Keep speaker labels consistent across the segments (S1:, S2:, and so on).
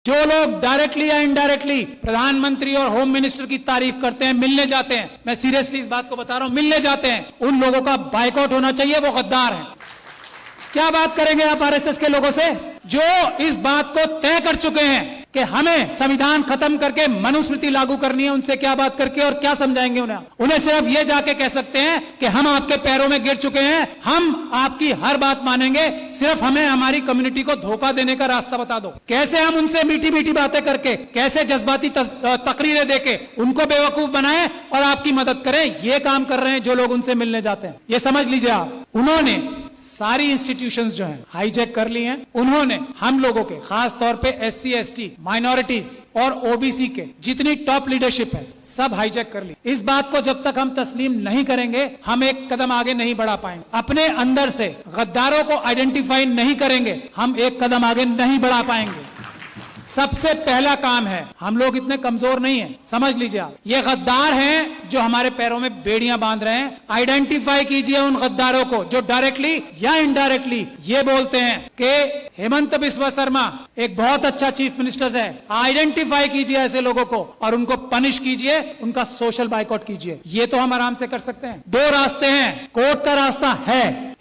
S1: जो लोग डायरेक्टली या इनडायरेक्टली प्रधानमंत्री और होम मिनिस्टर की तारीफ करते हैं, मिलने जाते हैं, मैं सीरियसली इस बात को बता रहा हूं, मिलने जाते हैं, उन लोगों का बायकॉट होना चाहिए, वो गद्दार हैं। क्या बात करेंगे आप आरएसएस के लोगों से जो इस बात को तय कर चुके हैं कि हमें संविधान खत्म करके मनुस्मृति लागू करनी है? उनसे क्या बात करके और क्या समझाएंगे उन्हें? उन्हें सिर्फ ये जाके कह सकते हैं कि हम आपके पैरों में गिर चुके हैं, हम आपकी हर बात मानेंगे, सिर्फ हमें हमारी कम्युनिटी को धोखा देने का रास्ता बता दो। कैसे हम उनसे मीठी मीठी बातें करके, कैसे जज्बाती तकरीरें देके उनको बेवकूफ बनाएं और आपकी मदद करें, ये काम कर रहे हैं जो लोग उनसे मिलने जाते हैं। ये समझ लीजिए आप, उन्होंने सारी इंस्टीट्यूशंस जो हैं हाईजैक कर ली हैं। उन्होंने हम लोगों के, खास तौर पे एससी एसटी, माइनॉरिटीज और ओबीसी के जितनी टॉप लीडरशिप है सब हाईजैक कर ली। इस बात को जब तक हम तस्लीम नहीं करेंगे हम एक कदम आगे नहीं बढ़ा पाएंगे। अपने अंदर से गद्दारों को आइडेंटिफाई नहीं करेंगे हम एक कदम आगे नहीं बढ़ा पाएंगे। सबसे पहला काम है, हम लोग इतने कमजोर नहीं हैं, समझ लीजिए आप, ये गद्दार हैं जो हमारे पैरों में बेड़ियां बांध रहे हैं। आइडेंटिफाई कीजिए उन गद्दारों को जो डायरेक्टली या इनडायरेक्टली ये बोलते हैं कि हेमंत बिस्वा शर्मा एक बहुत अच्छा चीफ मिनिस्टर है। आइडेंटिफाई कीजिए ऐसे लोगों को और उनको पनिश कीजिए, उनका सोशल बाइकआउट कीजिए। ये तो हम आराम से कर सकते हैं। दो रास्ते हैं, कोर्ट का रास्ता है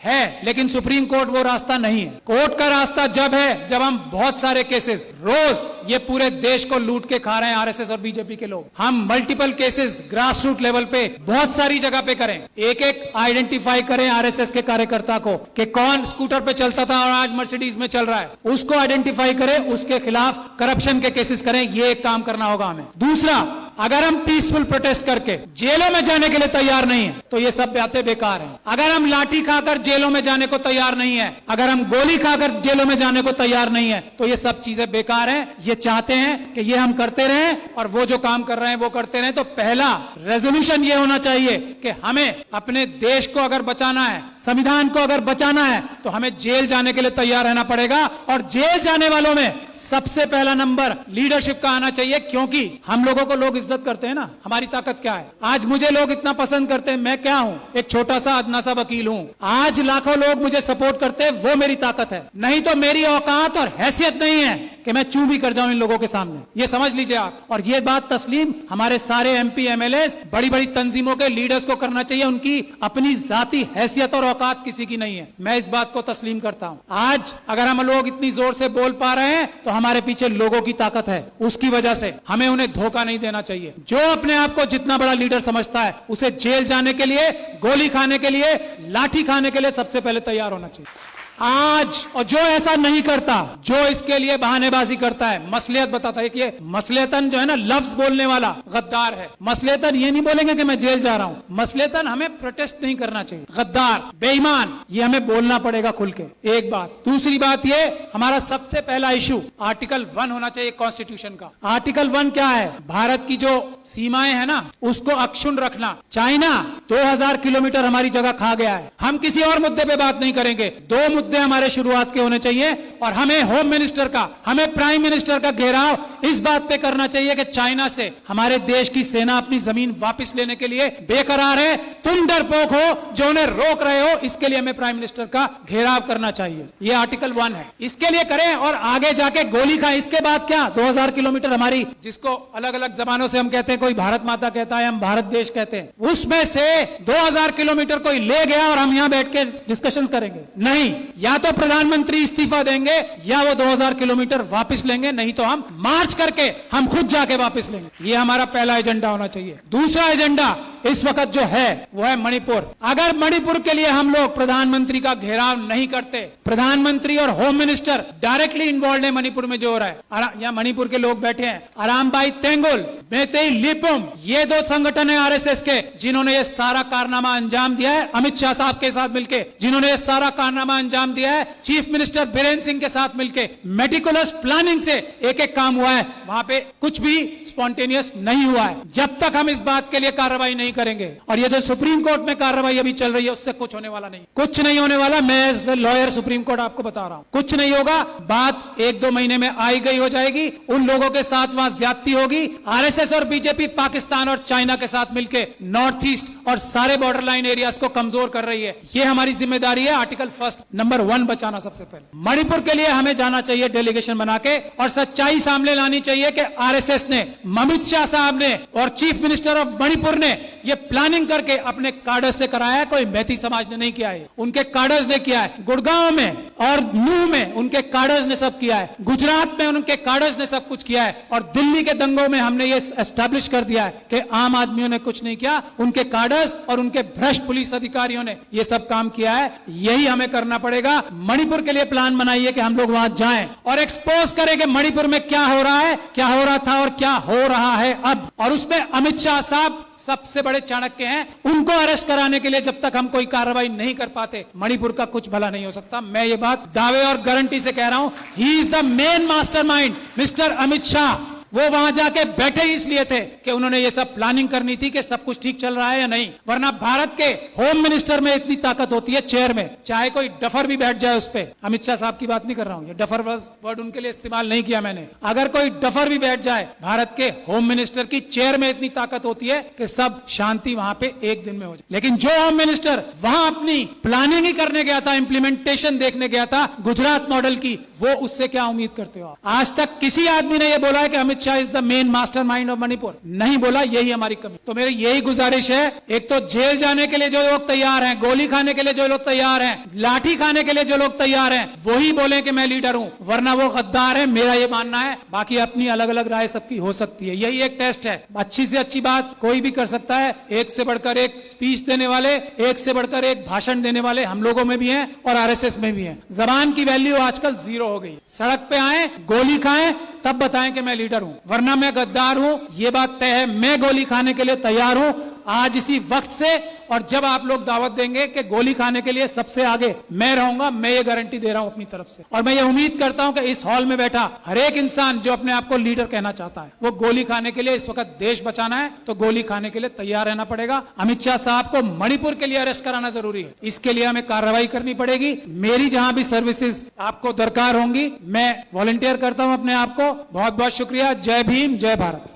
S1: लेकिन सुप्रीम कोर्ट वो रास्ता नहीं है। कोर्ट का रास्ता जब है जब हम बहुत सारे केसेस, रोज ये पूरे देश को लूट के खा रहे हैं आरएसएस और बीजेपी के लोग, हम multiple cases grass root level पे बहुत सारी जगह पे करें, एक एक आइडेंटिफाई करें आरएसएस के कार्यकर्ता को कि कौन स्कूटर पे चलता था और आज मर्सिडीज में चल रहा है, उसको आइडेंटिफाई करें, उसके खिलाफ करप्शन के केसेस करें। ये एक काम करना होगा हमें। दूसरा, अगर हम पीसफुल प्रोटेस्ट करके जेलों में जाने के लिए तैयार नहीं है तो ये सब बातें बेकार हैं। अगर हम लाठी खाकर जेलों में जाने को तैयार नहीं है, अगर हम गोली खाकर जेलों में जाने को तैयार नहीं है तो ये सब चीजें बेकार हैं। ये चाहते हैं कि ये हम करते रहें और वो जो काम कर रहे हैं वो करते रहें। तो पहला रेजोल्यूशन ये होना चाहिए कि हमें अपने देश को अगर बचाना है, संविधान को अगर बचाना है तो हमें जेल जाने के लिए तैयार रहना पड़ेगा। और जेल जाने वालों में सबसे पहला नंबर लीडरशिप का आना चाहिए, क्योंकि हम लोगों को लोग इज्जत करते हैं ना, हमारी ताकत क्या है। आज मुझे लोग इतना पसंद करते हैं, मैं क्या हूं, एक छोटा सा अदना सा वकील हूं। आज लाखों लोग मुझे सपोर्ट करते हैं, वो मेरी ताकत है। नहीं तो मेरी औकात और हैसियत नहीं है कि मैं चूं भी कर जाऊं इन लोगों के सामने। ये समझ लीजिए आप। और ये बात तस्लीम हमारे सारे एमपी एमएलए, बड़ी बड़ी तंजीमों के लीडर्स को करना चाहिए। उनकी अपनी जाती हैसियत और औकात किसी की नहीं है, मैं इस बात को तस्लीम करता हूं। आज अगर हम लोग इतनी जोर से बोल पा रहे हैं तो हमारे पीछे लोगों की ताकत है, उसकी वजह से हमें उन्हें धोखा नहीं देना चाहिए। जो अपने आप को जितना बड़ा लीडर समझता है उसे जेल जाने के लिए, गोली खाने के लिए, लाठी खाने के लिए सबसे पहले तैयार होना चाहिए आज। और जो ऐसा नहीं करता, जो इसके लिए बहानेबाजी करता है, मसलियत बताता है, कि मसलियतन जो है ना, लफ्ज बोलने वाला गद्दार है। मसलियतन ये नहीं बोलेंगे कि मैं जेल जा रहा हूं, मसलियतन हमें प्रोटेस्ट नहीं करना चाहिए। गद्दार, बेईमान, ये हमें बोलना पड़ेगा खुल के, एक बात। दूसरी बात ये, हमारा सबसे पहला इशू आर्टिकल 1 होना चाहिए कॉन्स्टिट्यूशन का। आर्टिकल 1 क्या है? भारत की जो सीमाएं है ना उसको अक्षुण्ण रखना। चाइना 2000 किलोमीटर हमारी जगह खा गया है। हम किसी और मुद्दे पे बात नहीं करेंगे, दो मुद्दे हमारे शुरुआत के होने चाहिए। और हमें होम मिनिस्टर का, हमें प्राइम मिनिस्टर का घेराव इस बात पे करना चाहिए कि चाइना से हमारे देश की सेना अपनी जमीन वापस लेने के लिए बेकरार है। तुम डरपोक हो जो उन्हें रोक रहे हो, इसके लिए हमें प्राइम मिनिस्टर का घेराव करना चाहिए। ये आर्टिकल 1 है, इसके लिए करें। और आगे जाके गोली खाएं। इसके बाद क्या, 2000 किलोमीटर हमारी, जिसको अलग अलग जबानों से हम कहते हैं, कोई भारत माता कहता है, हम भारत देश कहते हैं, उसमें से 2000 किलोमीटर कोई ले गया और हम यहां बैठ के डिस्कशन करेंगे? नहीं, या तो प्रधानमंत्री इस्तीफा देंगे या वो 2000 किलोमीटर वापस लेंगे, नहीं तो हम मार्च करके हम खुद जाके वापस लेंगे। ये हमारा पहला एजेंडा होना चाहिए। दूसरा एजेंडा इस वक्त जो है वो है मणिपुर। अगर मणिपुर के लिए हम लोग प्रधानमंत्री का घेराव नहीं करते, प्रधानमंत्री और होम मिनिस्टर डायरेक्टली इन्वॉल्व है मणिपुर में जो हो रहा है, यहाँ मणिपुर के लोग बैठे हैं, अरामबाई तेंगुल, मेतेई लिपुम, ये दो संगठन है आरएसएस के जिन्होंने ये सारा कारनामा अंजाम दिया है। अमित शाह साहब के साथ मिलकर जिन्होंने ये सारा कारनामा अंजाम दिया है, चीफ मिनिस्टर बीरेन सिंह के साथ मिलकर मेटिकुलस प्लानिंग से एक एक काम हुआ है। वहां पे कुछ भी स्पॉन्टेनियस नहीं हुआ है। जब तक हम इस बात के लिए कार्रवाई नहीं करेंगे, और ये जो सुप्रीम कोर्ट में कार्रवाई अभी चल रही है उससे कुछ होने वाला नहीं, कुछ नहीं होने वाला। मैं एज लॉयर सुप्रीम कोर्ट आपको बता रहा हूं, कुछ नहीं होगा। बात 1-2 महीने में आई गई हो जाएगी। उन लोगों के साथ वहां ज्यादती होगी। आरएसएस और बीजेपी पाकिस्तान और चाइना के साथ मिलकर नॉर्थ ईस्ट और सारे बॉर्डर लाइन एरियाज को कमजोर कर रही है। ये हमारी जिम्मेदारी है। आर्टिकल 1 नंबर 1 बचाना सबसे पहले। मणिपुर के लिए हमें जाना चाहिए डेलीगेशन बना के, और सच्चाई सामने लानी चाहिए कि आरएसएस ने, अमित शाह साहब ने और चीफ मिनिस्टर ऑफ मणिपुर ने ये प्लानिंग करके अपने काडर्स से कराया है। कोई मैती समाज ने नहीं किया है, उनके काडर्स ने किया है। गुड़गांव में और नूह में उनके काडर्स ने सब किया है। गुजरात में उनके काडर्स ने सब कुछ किया है। और दिल्ली के दंगों में हमने ये एस्टैब्लिश कर दिया है कि आम आदमियों ने कुछ नहीं किया, उनके काडर्स और उनके भ्रष्ट पुलिस अधिकारियों ने ये सब काम किया है। यही हमें करना पड़ेगा। मणिपुर के लिए प्लान बनाइए कि हम लोग वहां जाएं और एक्सपोज करें कि मणिपुर में क्या हो रहा है, क्या हो रहा था और क्या हो रहा है अब। और उसमें अमित शाह साहब सबसे बड़े चाणक्य हैं। उनको अरेस्ट कराने के लिए जब तक हम कोई कार्रवाई नहीं कर पाते, मणिपुर का कुछ भला नहीं हो सकता। मैं ये बात दावे और गारंटी से कह रहा हूं। He is the main mastermind, mister Amit Shah. वो वहां जाके बैठे ही इसलिए थे कि उन्होंने ये सब प्लानिंग करनी थी कि सब कुछ ठीक चल रहा है या नहीं। वरना भारत के होम मिनिस्टर में इतनी ताकत होती है, चेयर में, चाहे कोई डफर भी बैठ जाए उस पे। अमित शाह साहब की बात नहीं कर रहा हूं, ये डफर वर्ड उनके लिए इस्तेमाल नहीं किया मैंने। अगर कोई डफर भी बैठ जाए, भारत के होम मिनिस्टर की चेयर में इतनी ताकत होती है कि सब शांति वहां पे एक दिन में हो जाए। लेकिन जो होम मिनिस्टर वहां अपनी प्लानिंग ही करने गया था, इंप्लीमेंटेशन देखने गया था गुजरात मॉडल की, वो उससे क्या उम्मीद करते हो? आज तक किसी आदमी ने यह बोला है कि Amit Shah is the main mastermind of Manipur? नहीं बोला। यही हमारी कमी। तो मेरी यही गुजारिश है, एक तो जेल जाने के लिए जो लोग तैयार हैं, गोली खाने के लिए जो लोग तैयार हैं, लाठी खाने के लिए जो लोग तैयार हैं, वही बोले कि मैं लीडर हूं, वरना वो गद्दार है। मेरा ये मानना है। बाकी अपनी अलग अलग राय सबकी हो सकती है। यही एक टेस्ट है। अच्छी से अच्छी बात कोई भी कर सकता है। एक से बढ़कर एक स्पीच देने वाले, एक से बढ़कर एक भाषण देने वाले हम लोगों में भी हैं और आरएसएस में भी हैं। जबान की वैल्यू आजकल 0 हो गई। सड़क पे आए, गोली खाएं, तब बताएं कि मैं लीडर हूं, वरना मैं गद्दार हूं। ये बात तय है। मैं गोली खाने के लिए तैयार हूं आज इसी वक्त से। और जब आप लोग दावत देंगे कि गोली खाने के लिए सबसे आगे मैं रहूंगा, मैं ये गारंटी दे रहा हूं अपनी तरफ से। और मैं ये उम्मीद करता हूं कि इस हॉल में बैठा हर एक इंसान जो अपने आप को लीडर कहना चाहता है, वो गोली खाने के लिए, इस वक्त देश बचाना है तो गोली खाने के लिए तैयार रहना पड़ेगा। अमित शाह साहब को मणिपुर के लिए अरेस्ट कराना जरूरी है। इसके लिए हमें कार्रवाई करनी पड़ेगी। मेरी जहां भी सर्विसेज आपको दरकार होंगी, मैं वॉलंटियर करता हूं अपने आप को। बहुत बहुत शुक्रिया। जय भीम, जय Bharat.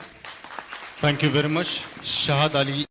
S2: Thank you very much, Shahad Ali.